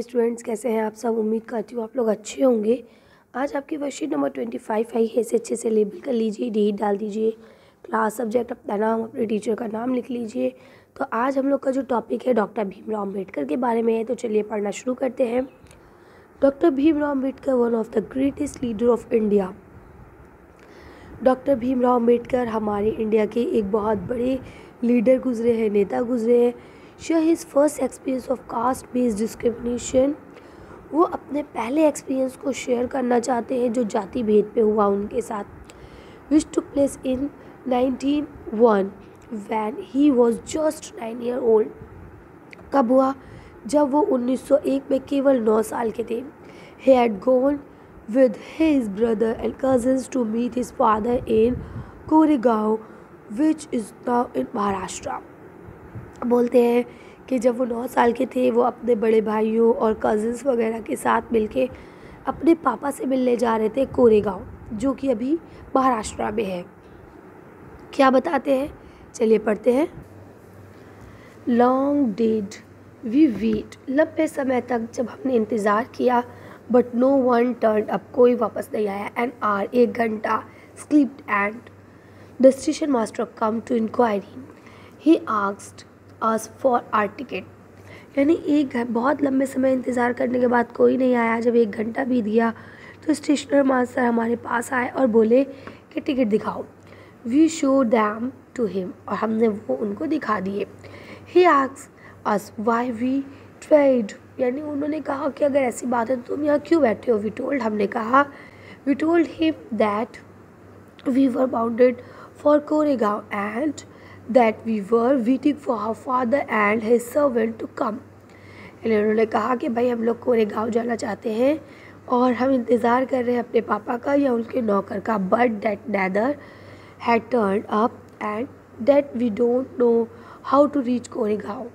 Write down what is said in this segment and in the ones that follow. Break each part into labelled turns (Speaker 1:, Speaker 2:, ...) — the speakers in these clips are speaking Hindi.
Speaker 1: स्टूडेंट्स, कैसे हैं आप सब। उम्मीद करती हूँ आप लोग अच्छे होंगे। आज आपकी वर्कशीट नंबर 25 आई है। इसे अच्छे से लेबल कर लीजिए, डेट डाल दीजिए, क्लास, सब्जेक्ट, अपना नाम, अपने टीचर का नाम लिख लीजिए। तो आज हम लोग का जो टॉपिक है डॉक्टर भीमराव अम्बेडकर के बारे में है। तो चलिए पढ़ना शुरू करते हैं। Doctor Bhimrao Ambedkar, one of the greatest leader of India. Doctor Bhimrao Ambedkar हमारे इंडिया के एक बहुत बड़े लीडर गुजरे हैं, नेता गुजरे हैं। Share his first experience of caste based discrimination. वो अपने पहले एक्सपीरियंस को शेयर करना चाहते हैं जो जाति भेद पे हुआ उनके साथ, which took place in 1901 when he was just 9 year old. कब हुआ? जब वो 1901 में केवल 9 साल के थे। He had gone with his brother and cousins to meet his father in Koregaon, which is now in Maharashtra. बोलते हैं कि जब वो 9 साल के थे वो अपने बड़े भाइयों और कज़न्स वगैरह के साथ मिलके अपने पापा से मिलने जा रहे थे कोरेगांव, जो कि अभी महाराष्ट्र में है। क्या बताते हैं, चलिए पढ़ते हैं। लॉन्ग डिड वी वेट, लंबे समय तक जब हमने इंतज़ार किया, but no one turn up, कोई वापस नहीं आया। एन आवर, 1 घंटा, slept and the station master come to enquiry. He asked us for our ticket, यानी बहुत लंबे समय इंतज़ार करने के बाद कोई नहीं आया। जब 1 घंटा बीत गया तो स्टेशनर मास्टर हमारे पास आए और बोले कि टिकट दिखाओ। We show them to him, और हमने वो उनको दिखा दिए। He asked us why we trade, यानी उन्होंने कहा कि अगर ऐसी बात है तो तुम यहाँ क्यों बैठे हो। वी टोल्ड, हमने कहा, we told him that we were bounded for Koregaon and that we were waiting for her father and his servant to come. यानी उन्होंने कहा कि भाई हम लोग कोरेगांव जाना चाहते हैं और हम इंतज़ार कर रहे हैं अपने पापा का या उनके नौकर का। But that neither had turn up and that we don't know how to reach Koregaon.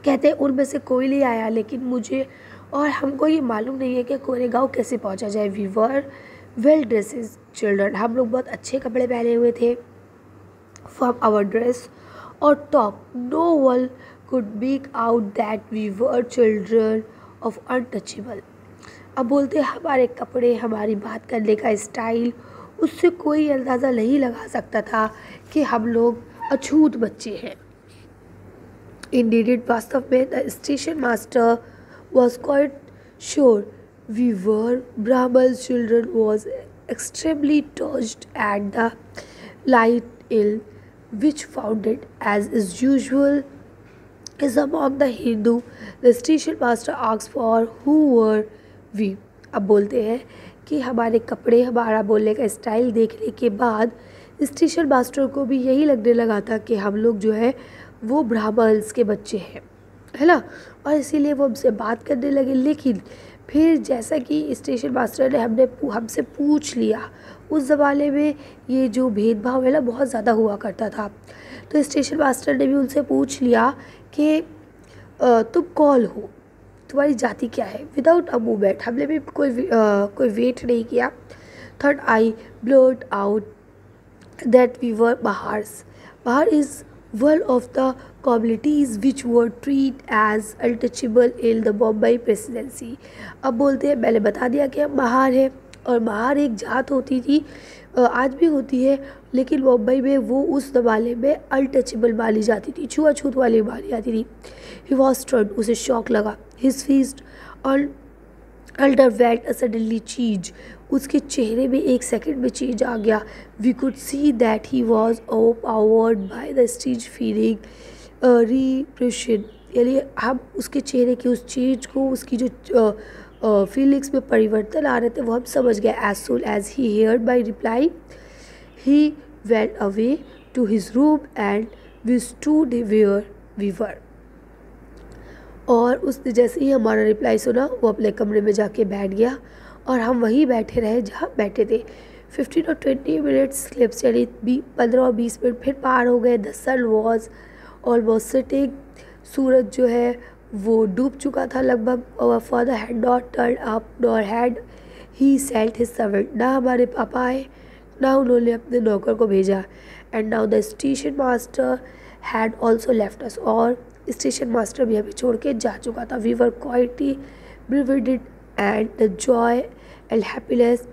Speaker 1: कहते हैं उनमें से कोई नहीं आया, लेकिन मुझे और हमको ये मालूम नहीं है कि कोरेगांव कैसे पहुंचा जाए। We were well dresses children, हम लोग बहुत अच्छे कपड़े पहने हुए थे। फ्रॉम आवर ड्रेस और talk no one could make out that we were children of untouchable. अब बोलते हैं हमारे कपड़े, हमारी बात करने का स्टाइल, उससे कोई अंदाज़ा नहीं लगा सकता था कि हम लोग अछूत बच्चे हैं। Indeed, वास्तव में the station master was quite sure we were Brahman's children, was extremely touched at the light ill which founded as is usual is among the Hindu. The station master asked for who were we. अब बोलते हैं कि हमारे कपड़े, हमारा बोलने का स्टाइल देखने के बाद स्टेशन मास्टर को भी यही लगने लगा था कि हम लोग जो है वो ब्राह्मण्स के बच्चे हैं, है ना, और इसीलिए वो हमसे बात करने लगे। लेकिन फिर जैसा कि स्टेशन मास्टर ने हमसे पूछ लिया, उस ज़माने में ये जो भेदभाव है ना बहुत ज़्यादा हुआ करता था, तो स्टेशन मास्टर ने भी उनसे पूछ लिया कि तुम कौन हो, तुम्हारी जाति क्या है। विदाउट अ मूवमेंट, हमने भी कोई वेट नहीं किया। Third I blurt out that we were Mahars. Mahar is one of the communities which were treated as untouchable in the Bombay presidency. अब बोलते हैं मैंने बता दिया कि हम महार हैं, और महार एक जात होती थी, आज भी होती है, लेकिन मुंबई में वो उस ज़माने में अनटचेबल मानी जाती थी, छुआछूत वाली मानी जाती थी। ही वॉज स्टर्न, उसे शौक लगा। His feast on underwent suddenly चीज, उसके चेहरे में 1 सेकंड में चेंज आ गया। We could see that he was overpowered by the stage feeling repression, यानी हम उसके चेहरे के उस चेंज को, उसकी जो फीलिंग्स में परिवर्तन आ रहे थे वो हम समझ गए। As soon as he heard my reply he went away to his room and we stood where we were. और उसने जैसे ही हमारा रिप्लाई सुना वो अपने कमरे में जाके बैठ गया और हम वहीं बैठे रहे जहाँ बैठे थे। 15 और 20 मिनट्स स्लिप्स, यानी 15 और 20 मिनट फिर पार हो गए। The sun was almost setting, सूरज जो है वो डूब चुका था लगभग। और father had not turn up nor had he sent his servant, ना हमारे पापा आए ना उन्होंने अपने नौकर को भेजा। And now the station master had also left अस, और स्टेशन मास्टर भी हमें छोड़ के जा चुका था। We were quietly bereaved and the joy and happiness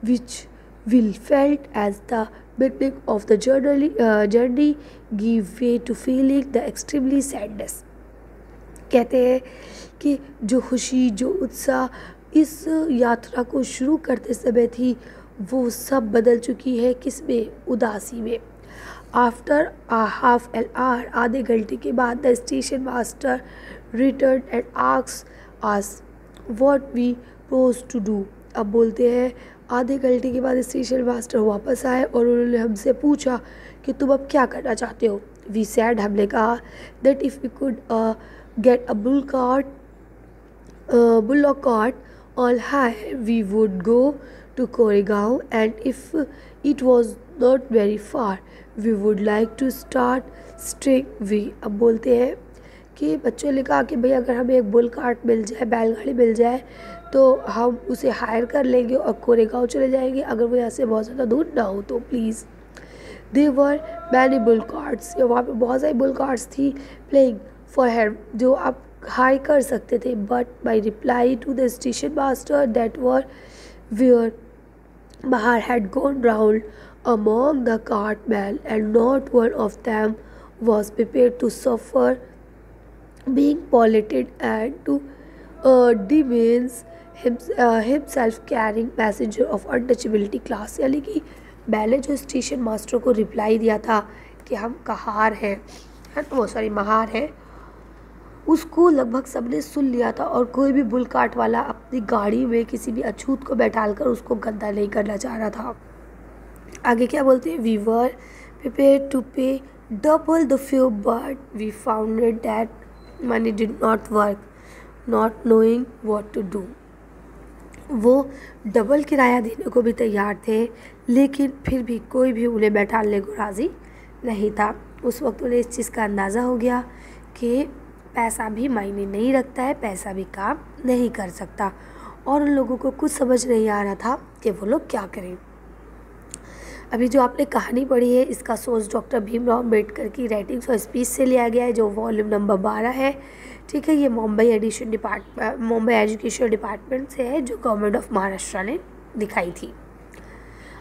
Speaker 1: which will felt as the beginning of the journey give way to feeling the extremely sadness. कहते हैं कि जो खुशी, जो उत्साह इस यात्रा को शुरू करते समय थी, वो सब बदल चुकी है किसमें? उदासी में। After a half an hour, आधे घंटे के बाद the station master return and asked us what we propose to do. अब बोलते हैं आधे घंटे के बाद स्टेशन मास्टर वापस आए और उन्होंने हमसे पूछा कि तुम अब क्या करना चाहते हो। वी सैड, हमने कहा that if we could get a bullock cart on hire, we would go to Koregaon, and if it was not very far, we would like to start string we। अब बोलते हैं कि बच्चों ने कहा कि भाई अगर हमें एक बुल कार्ट मिल जाए, बैलगाड़ी मिल जाए, तो हम उसे हायर कर लेंगे और कोरेगांव चले जाएंगे, अगर वो यहाँ से बहुत ज़्यादा दूर ना हो तो please. There were many bull carts, वहाँ पे बहुत सारी बुल कार्ट्स थी प्लेइंग फॉर हेयर, जो आप हाई कर सकते थे। But my reply to the station master that were where Bahar had gone round among the cartmen, and not one of them was prepared to suffer being polluted and to demeans himself carrying messenger of untouchability class। यानी कि मैंने जो स्टेशन मास्टर को रिप्लाई दिया था कि हम कहार हैं, वो सॉरी महार हैं, उसको लगभग सबने सुन लिया था और कोई भी बुल कार्ट वाला अपनी गाड़ी में किसी भी अछूत को बैठालकर उसको गंदा नहीं करना चाह रहा था। आगे क्या बोलते हैं? We were prepared to pay double the few but we founded that money did not work, not knowing what to do. वो डबल किराया देने को भी तैयार थे, लेकिन फिर भी कोई भी उन्हें बैठाने को राज़ी नहीं था। उस वक्त उन्हें इस चीज़ का अंदाज़ा हो गया कि पैसा भी मायने नहीं रखता है, पैसा भी काम नहीं कर सकता, और उन लोगों को कुछ समझ नहीं आ रहा था कि वो लोग क्या करें। अभी जो आपने कहानी पढ़ी है, इसका सोर्स डॉक्टर भीमराव अम्बेडकर की राइटिंग्स और स्पीच से लिया गया है, जो वॉल्यूम नंबर 12 है। ठीक है, ये मुंबई एजुकेशन डिपार्टमेंट से है, जो गवर्नमेंट ऑफ महाराष्ट्र ने दिखाई थी।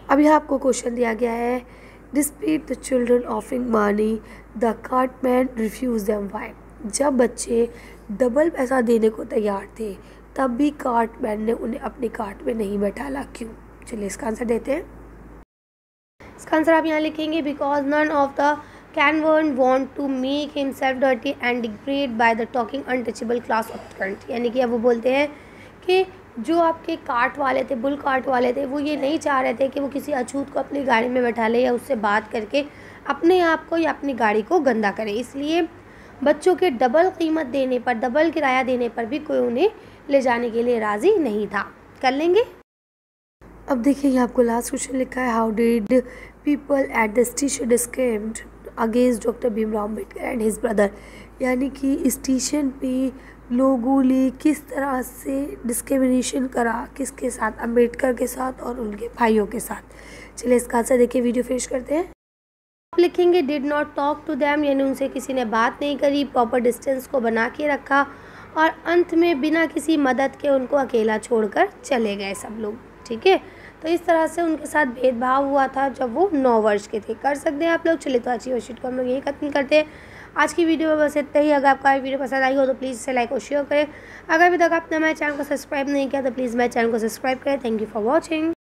Speaker 1: अभी आपको क्वेश्चन दिया गया है, despite the children offering money the cartman refuse them why. जब बच्चे डबल पैसा देने को तैयार थे, तब भी कार्टमैन ने उन्हें अपने कार्ट में नहीं बैठाला, क्यों? चलिए इसका आंसर देते हैं। इसका आंसर आप यहाँ लिखेंगे, because none of the cartmen want to make himself dirty and degrade by the talking untouchable class of current. यानी कि अब वो बोलते हैं कि जो आपके कार्ट वाले थे, बुल कार्ट वाले थे, वो ये नहीं चाह रहे थे कि वो किसी अछूत को अपनी गाड़ी में बैठा ले या उससे बात करके अपने आप को या अपनी गाड़ी को गंदा करे। इसलिए बच्चों के डबल कीमत देने पर, डबल किराया देने पर भी कोई उन्हें ले जाने के लिए राज़ी नहीं था। कर लेंगे। अब देखिए, ये आपको लास्ट क्वेश्चन लिखा है, how did people at the station described against doctor Bhimrao Ambedkar and his brother. यानी कि स्टेशन पे लोगों ने किस तरह से डिस्क्रिमिनेशन करा, किसके साथ? अम्बेडकर के साथ और उनके भाइयों के साथ। चलिए इसका आंसर देखिए, वीडियो फिनिश करते हैं। आप लिखेंगे did not talk to them, यानी उनसे किसी ने बात नहीं करी, प्रॉपर डिस्टेंस को बना के रखा, और अंत में बिना किसी मदद के उनको अकेला छोड़कर चले गए सब लोग। ठीक है, तो इस तरह से उनके साथ भेदभाव हुआ था जब वो 9 वर्ष के थे। कर सकते हैं आप लोग। चलिए तो आज की वर्कशीट को हम लोग यही खत्म करते हैं। आज की वीडियो में बस इतना ही। अगर आपका वीडियो पसंद आई हो तो प्लीज़ इसे लाइक और शेयर करें। अगर अभी तक आपने हमारे चैनल को सब्सक्राइब नहीं किया तो प्लीज़ मेरे चैनल को सब्सक्राइब करें। Thank you for watching.